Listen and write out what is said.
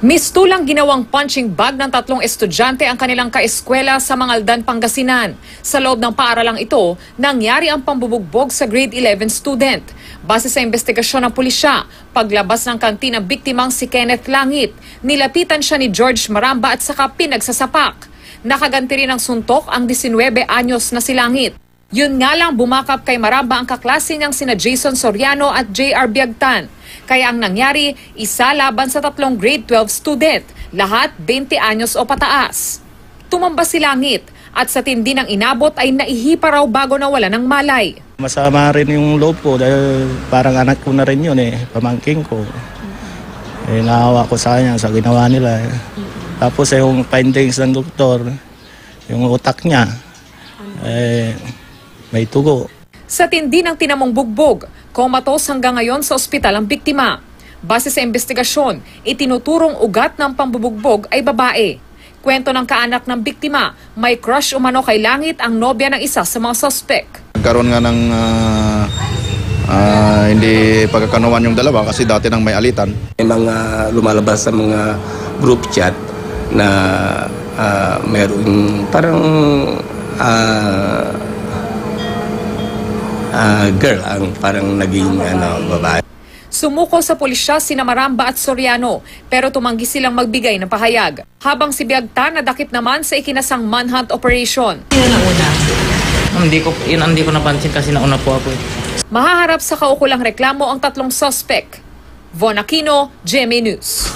Mistulang ginawang punching bag ng 3 estudyante ang kanilang kaeskwela sa Mangaldan, Pangasinan. Sa loob ng paaralang ito, nangyari ang pambubugbog sa grade 11 student. Base sa investigasyon ng pulisya, paglabas ng kantin ng biktimang si Kenneth Langit, nilapitan siya ni George Maramba at saka pinagsasapak. Nakaganti rin ng suntok ang 19 anyos na si Langit. Yun nga lang bumakap kay Maramba ang kaklase niyang sina Jason Soriano at J.R. Biagtan. Kaya ang nangyari, isa laban sa 3 grade 12 student, lahat 20 anyos o pataas. Tumamba si Langit at sa tindi ng inabot ay naihipa raw bago nawala ng malay. Masama rin yung loob ko dahil parang anak ko na rin yun pamangking ko. Naawa ko sa kanya sa ginawa nila. Tapos yung findings ng doktor, yung utak niya, may tugo. Sa tindi ng tinamong bugbog, comatose hanggang ngayon sa ospital ang biktima. Base sa investigasyon, itinuturong ugat ng pambubugbog ay babae. Kwento ng kaanak ng biktima, may crush umano kay Langit ang nobya ng isa sa mga suspect. Nagkaroon nga ng hindi pagkakanuan yung dalawa kasi dati nang may alitan. May mga lumalabas sa mga group chat na mayroong parang girl ang parang naging babae. Sumuko sa pulisya sina Maramba at Soriano pero tumanggi silang magbigay ng pahayag. Habang si Biagtan nadakip naman sa ikinasang manhunt operation. Yun ang una. Hindi ko napansin kasi nauna po ako. Mahaharap sa kaukulang reklamo ang 3 suspect. Von Aquino, GMA News.